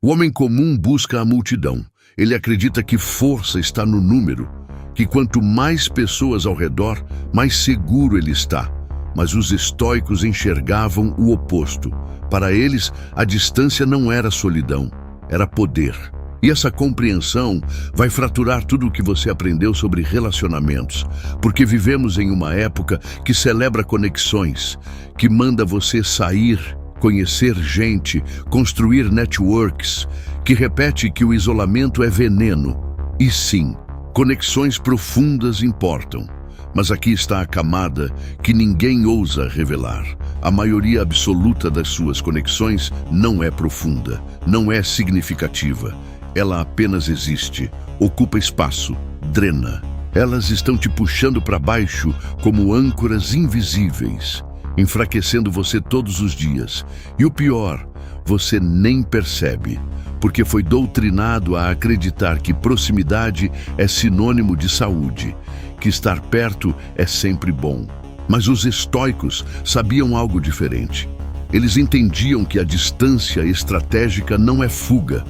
O homem comum busca a multidão. Ele acredita que força está no número, que quanto mais pessoas ao redor, mais seguro ele está. Mas os estoicos enxergavam o oposto. Para eles, a distância não era solidão, era poder. E essa compreensão vai fraturar tudo o que você aprendeu sobre relacionamentos, porque vivemos em uma época que celebra conexões, que manda você sair, conhecer gente, construir networks, que repete que o isolamento é veneno. E sim, conexões profundas importam. Mas aqui está a camada que ninguém ousa revelar. A maioria absoluta das suas conexões não é profunda, não é significativa. Ela apenas existe, ocupa espaço, drena. Elas estão te puxando para baixo como âncoras invisíveis, enfraquecendo você todos os dias. E o pior, você nem percebe, porque foi doutrinado a acreditar que proximidade é sinônimo de saúde, que estar perto é sempre bom. Mas os estoicos sabiam algo diferente. Eles entendiam que a distância estratégica não é fuga,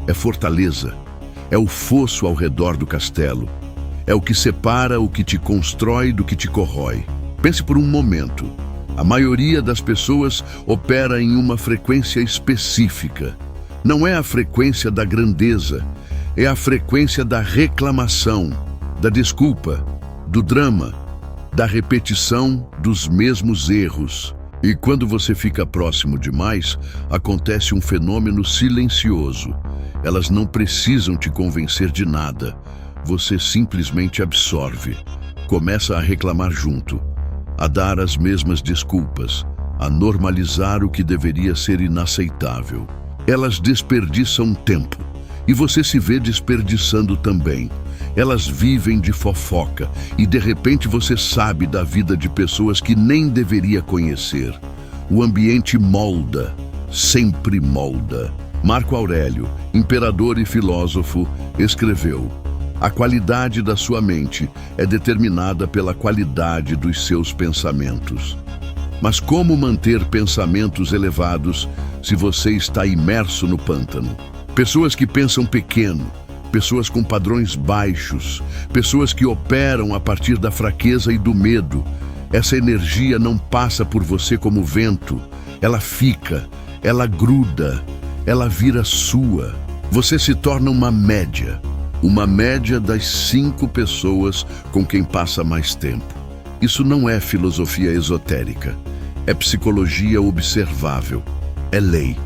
é fortaleza, é o fosso ao redor do castelo, é o que separa o que te constrói do que te corrói. Pense por um momento. A maioria das pessoas opera em uma frequência específica. Não é a frequência da grandeza, é a frequência da reclamação, da desculpa, do drama, da repetição dos mesmos erros. E quando você fica próximo demais, acontece um fenômeno silencioso. Elas não precisam te convencer de nada. Você simplesmente absorve. Começa a reclamar junto, a dar as mesmas desculpas, a normalizar o que deveria ser inaceitável. Elas desperdiçam tempo, e você se vê desperdiçando também. Elas vivem de fofoca, e de repente você sabe da vida de pessoas que nem deveria conhecer. O ambiente molda, sempre molda. Marco Aurélio, imperador e filósofo, escreveu: a qualidade da sua mente é determinada pela qualidade dos seus pensamentos. Mas como manter pensamentos elevados se você está imerso no pântano? Pessoas que pensam pequeno, pessoas com padrões baixos, pessoas que operam a partir da fraqueza e do medo. Essa energia não passa por você como vento, ela fica, ela gruda, ela vira sua. Você se torna uma média das 5 pessoas com quem passa mais tempo. Isso não é filosofia esotérica, é psicologia observável, é lei,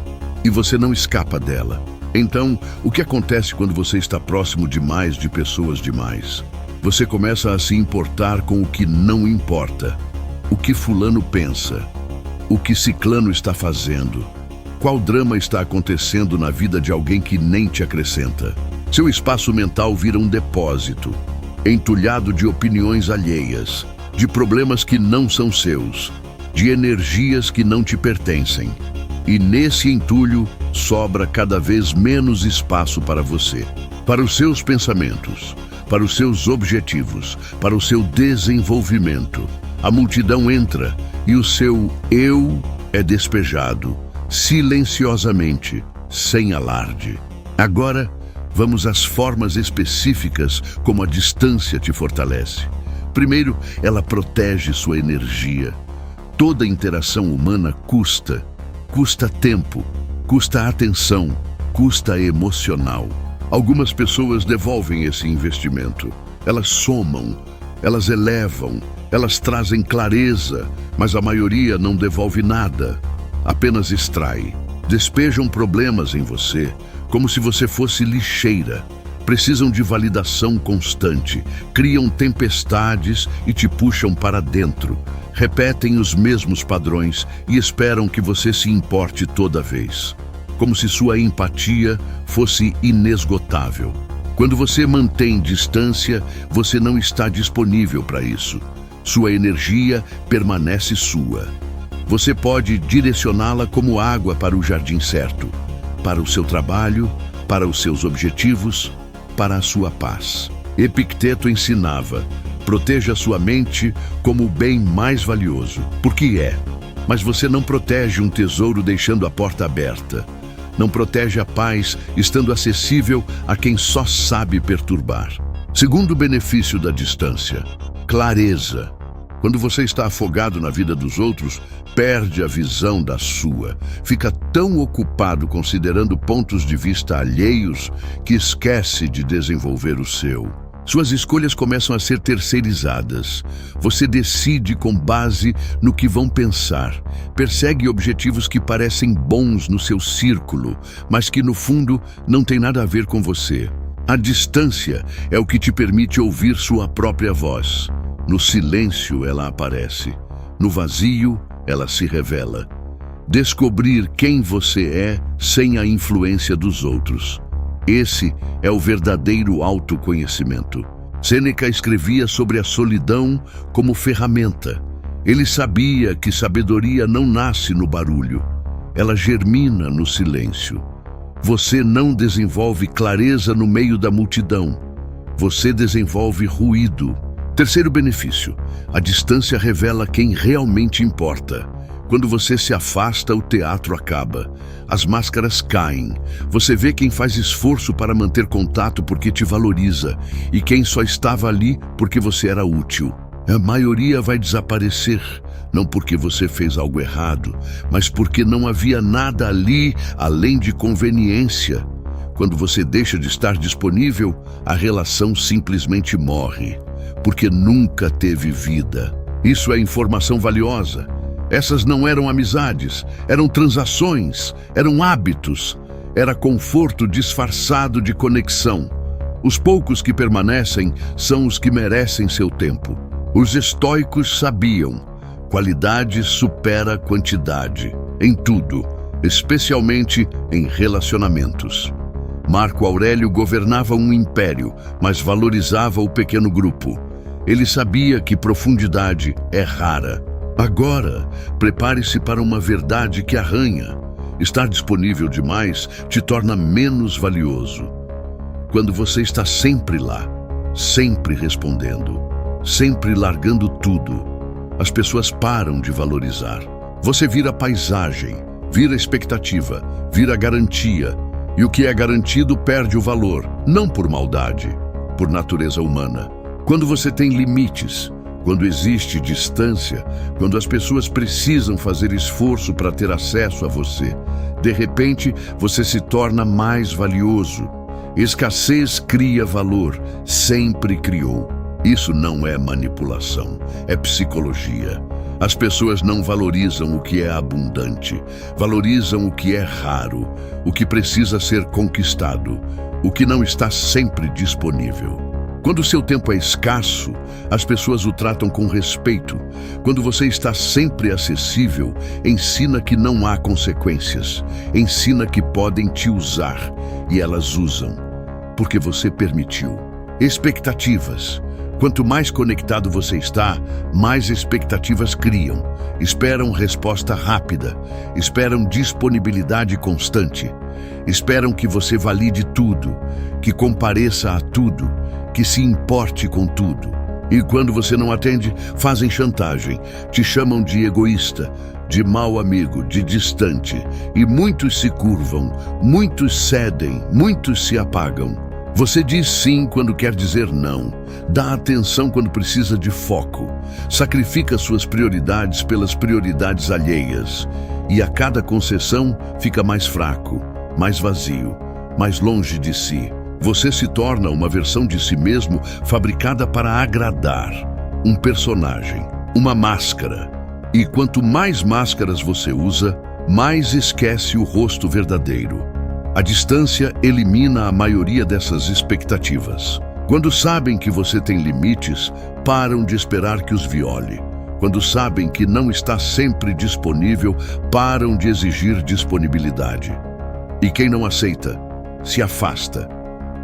e você não escapa dela. Então, o que acontece quando você está próximo demais de pessoas demais? Você começa a se importar com o que não importa. O que fulano pensa, o que ciclano está fazendo, qual drama está acontecendo na vida de alguém que nem te acrescenta. Seu espaço mental vira um depósito, entulhado de opiniões alheias, de problemas que não são seus, de energias que não te pertencem. E nesse entulho sobra cada vez menos espaço para você, para os seus pensamentos, para os seus objetivos, para o seu desenvolvimento. A multidão entra e o seu eu é despejado, silenciosamente, sem alarde. Agora, vamos às formas específicas como a distância te fortalece. Primeiro, ela protege sua energia. Toda interação humana custa tempo, custa atenção, custa emocional. Algumas pessoas devolvem esse investimento. Elas somam, elas elevam, elas trazem clareza, mas a maioria não devolve nada, apenas extrai. Despejam problemas em você, como se você fosse lixeira. Precisam de validação constante, criam tempestades e te puxam para dentro. Repetem os mesmos padrões e esperam que você se importe toda vez, como se sua empatia fosse inesgotável. Quando você mantém distância, você não está disponível para isso. Sua energia permanece sua. Você pode direcioná-la como água para o jardim certo, para o seu trabalho, para os seus objetivos, para a sua paz. Epicteto ensinava: proteja sua mente como o bem mais valioso, porque é. Mas você não protege um tesouro deixando a porta aberta. Não protege a paz, estando acessível a quem só sabe perturbar. Segundo benefício da distância, clareza. Quando você está afogado na vida dos outros, perde a visão da sua. Fica tão ocupado considerando pontos de vista alheios que esquece de desenvolver o seu. Suas escolhas começam a ser terceirizadas. Você decide com base no que vão pensar. Persegue objetivos que parecem bons no seu círculo, mas que no fundo não tem nada a ver com você. A distância é o que te permite ouvir sua própria voz. No silêncio ela aparece. No vazio ela se revela. Descobrir quem você é sem a influência dos outros. Esse é o verdadeiro autoconhecimento. Sêneca escrevia sobre a solidão como ferramenta. Ele sabia que sabedoria não nasce no barulho. Ela germina no silêncio. Você não desenvolve clareza no meio da multidão. Você desenvolve ruído. Terceiro benefício: a distância revela quem realmente importa. Quando você se afasta, o teatro acaba. As máscaras caem. Você vê quem faz esforço para manter contato porque te valoriza e quem só estava ali porque você era útil. A maioria vai desaparecer, não porque você fez algo errado, mas porque não havia nada ali além de conveniência. Quando você deixa de estar disponível, a relação simplesmente morre, porque nunca teve vida. Isso é informação valiosa. Essas não eram amizades, eram transações, eram hábitos, era conforto disfarçado de conexão. Os poucos que permanecem são os que merecem seu tempo. Os estoicos sabiam, qualidade supera quantidade, em tudo, especialmente em relacionamentos. Marco Aurélio governava um império, mas valorizava o pequeno grupo. Ele sabia que profundidade é rara. Agora, prepare-se para uma verdade que arranha. Estar disponível demais te torna menos valioso. Quando você está sempre lá, sempre respondendo, sempre largando tudo, as pessoas param de valorizar. Você vira paisagem, vira expectativa, vira garantia. E o que é garantido perde o valor, não por maldade, por natureza humana. Quando você tem limites, quando existe distância, quando as pessoas precisam fazer esforço para ter acesso a você, de repente você se torna mais valioso. Escassez cria valor, sempre criou. Isso não é manipulação, é psicologia. As pessoas não valorizam o que é abundante, valorizam o que é raro, o que precisa ser conquistado, o que não está sempre disponível. Quando seu tempo é escasso, as pessoas o tratam com respeito. Quando você está sempre acessível, ensina que não há consequências. Ensina que podem te usar, e elas usam, porque você permitiu. Expectativas. Quanto mais conectado você está, mais expectativas criam. Esperam resposta rápida, esperam disponibilidade constante, esperam que você valide tudo, que compareça a tudo, que se importe com tudo. E quando você não atende, fazem chantagem, te chamam de egoísta, de mau amigo, de distante. E muitos se curvam, muitos cedem, muitos se apagam. Você diz sim quando quer dizer não, dá atenção quando precisa de foco, sacrifica suas prioridades pelas prioridades alheias. E a cada concessão fica mais fraco, mais vazio, mais longe de si. Você se torna uma versão de si mesmo fabricada para agradar, um personagem, uma máscara. E quanto mais máscaras você usa, mais esquece o rosto verdadeiro. A distância elimina a maioria dessas expectativas. Quando sabem que você tem limites, param de esperar que os viole. Quando sabem que não está sempre disponível, param de exigir disponibilidade. E quem não aceita, se afasta.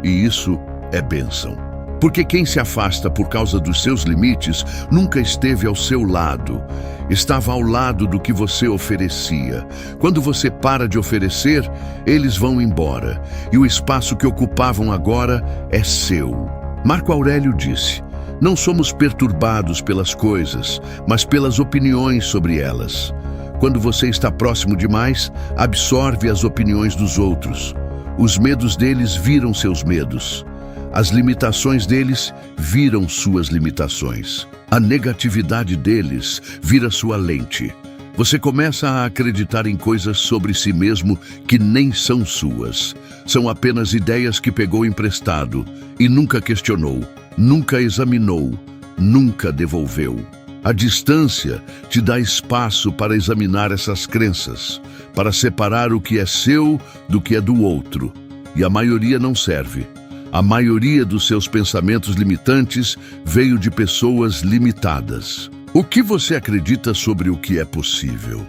E isso é bênção. Porque quem se afasta por causa dos seus limites nunca esteve ao seu lado. Estava ao lado do que você oferecia. Quando você para de oferecer, eles vão embora. E o espaço que ocupavam agora é seu. Marco Aurélio disse: não somos perturbados pelas coisas, mas pelas opiniões sobre elas. Quando você está próximo demais, absorve as opiniões dos outros. Os medos deles viram seus medos. As limitações deles viram suas limitações. A negatividade deles vira sua lente. Você começa a acreditar em coisas sobre si mesmo que nem são suas. São apenas ideias que pegou emprestado e nunca questionou, nunca examinou, nunca devolveu. A distância te dá espaço para examinar essas crenças, para separar o que é seu do que é do outro. E a maioria não serve. A maioria dos seus pensamentos limitantes veio de pessoas limitadas. O que você acredita sobre o que é possível?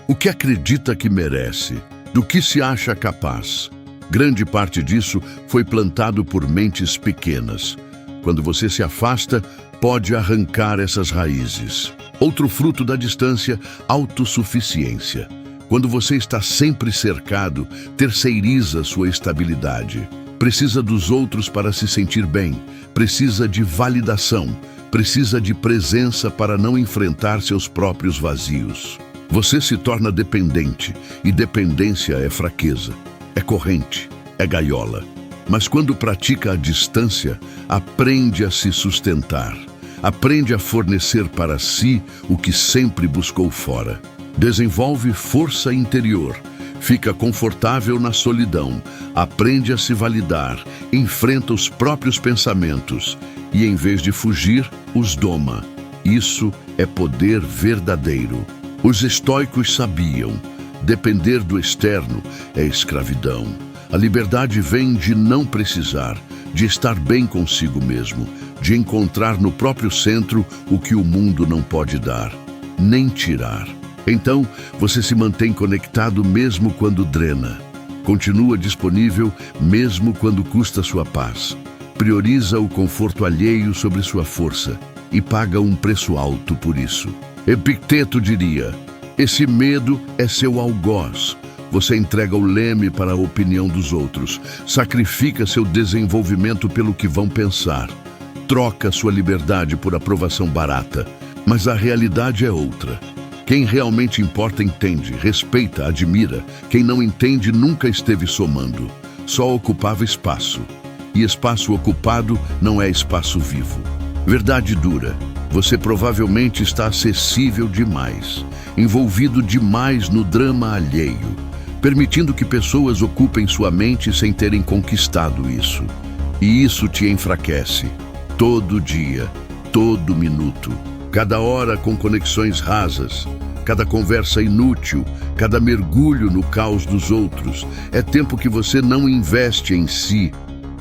O que acredita que merece? Do que se acha capaz? Grande parte disso foi plantado por mentes pequenas. Quando você se afasta, pode arrancar essas raízes. Outro fruto da distância, autossuficiência. Quando você está sempre cercado, terceiriza sua estabilidade. Precisa dos outros para se sentir bem, precisa de validação, precisa de presença para não enfrentar seus próprios vazios. Você se torna dependente, e dependência é fraqueza, é corrente, é gaiola. Mas quando pratica a distância, aprende a se sustentar, aprende a fornecer para si o que sempre buscou fora. Desenvolve força interior, fica confortável na solidão, aprende a se validar, enfrenta os próprios pensamentos e, em vez de fugir, os doma. Isso é poder verdadeiro. Os estoicos sabiam: depender do externo é escravidão. A liberdade vem de não precisar, de estar bem consigo mesmo, de encontrar no próprio centro o que o mundo não pode dar, nem tirar. Então, você se mantém conectado mesmo quando drena. Continua disponível mesmo quando custa sua paz. Prioriza o conforto alheio sobre sua força e paga um preço alto por isso. Epicteto diria: esse medo é seu algoz. Você entrega o leme para a opinião dos outros, sacrifica seu desenvolvimento pelo que vão pensar, troca sua liberdade por aprovação barata. Mas a realidade é outra. Quem realmente importa entende, respeita, admira. Quem não entende nunca esteve somando, só ocupava espaço. E espaço ocupado não é espaço vivo. Verdade dura: você provavelmente está acessível demais, envolvido demais no drama alheio, permitindo que pessoas ocupem sua mente sem terem conquistado isso. E isso te enfraquece. Todo dia, todo minuto, cada hora com conexões rasas, cada conversa inútil, cada mergulho no caos dos outros, é tempo que você não investe em si,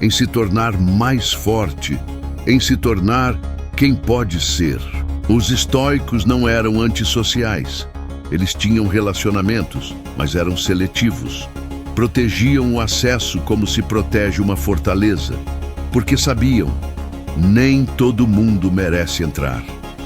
em se tornar mais forte, em se tornar quem pode ser. Os estoicos não eram antissociais. Eles tinham relacionamentos, mas eram seletivos. Protegiam o acesso como se protege uma fortaleza, porque sabiam: nem todo mundo merece entrar.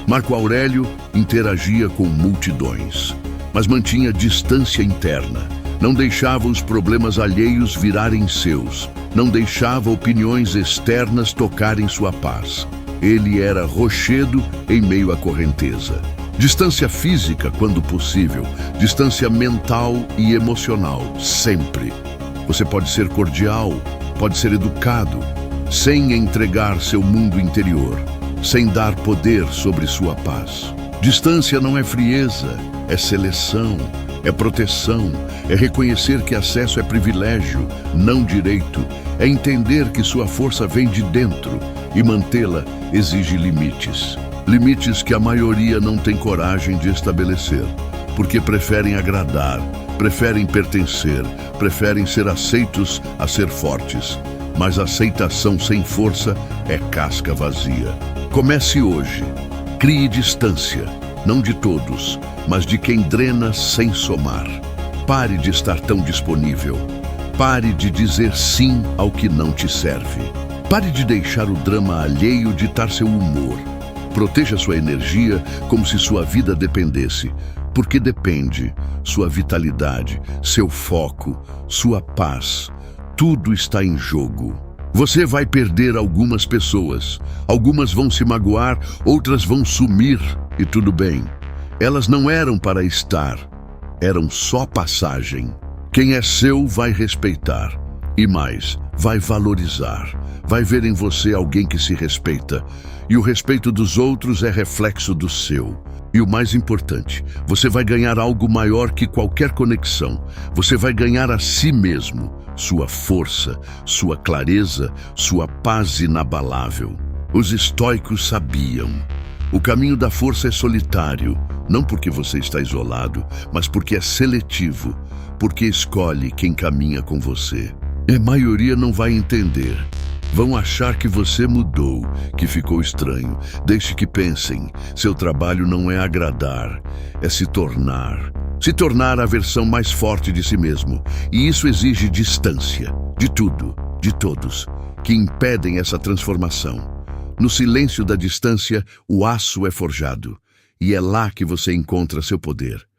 Marco Aurélio interagia com multidões, mas mantinha distância interna. Não deixava os problemas alheios virarem seus. Não deixava opiniões externas tocarem sua paz. Ele era rochedo em meio à correnteza. Distância física, quando possível. Distância mental e emocional, sempre. Você pode ser cordial, pode ser educado, sem entregar seu mundo interior, sem dar poder sobre sua paz. Distância não é frieza, é seleção, é proteção, é reconhecer que acesso é privilégio, não direito, é entender que sua força vem de dentro e mantê-la exige limites. Limites que a maioria não tem coragem de estabelecer, porque preferem agradar, preferem pertencer, preferem ser aceitos a ser fortes. Mas aceitação sem força é casca vazia. Comece hoje. Crie distância, não de todos, mas de quem drena sem somar. Pare de estar tão disponível. Pare de dizer sim ao que não te serve. Pare de deixar o drama alheio ditar seu humor. Proteja sua energia como se sua vida dependesse, porque depende. Sua vitalidade, seu foco, sua paz, tudo está em jogo. Você vai perder algumas pessoas. Algumas vão se magoar, outras vão sumir, e tudo bem. Elas não eram para estar. eram só passagem. Quem é seu vai respeitar. E mais, vai valorizar. Vai ver em você alguém que se respeita. E o respeito dos outros é reflexo do seu. E o mais importante, você vai ganhar algo maior que qualquer conexão. Você vai ganhar a si mesmo, sua força, sua clareza, sua paz inabalável. Os estoicos sabiam. O caminho da força é solitário, não porque você está isolado, mas porque é seletivo, porque escolhe quem caminha com você. E a maioria não vai entender. Vão achar que você mudou, que ficou estranho. Deixe que pensem. Seu trabalho não é agradar, é se tornar. Se tornar a versão mais forte de si mesmo. E isso exige distância, de tudo, de todos, que impedem essa transformação. No silêncio da distância, o aço é forjado. E é lá que você encontra seu poder.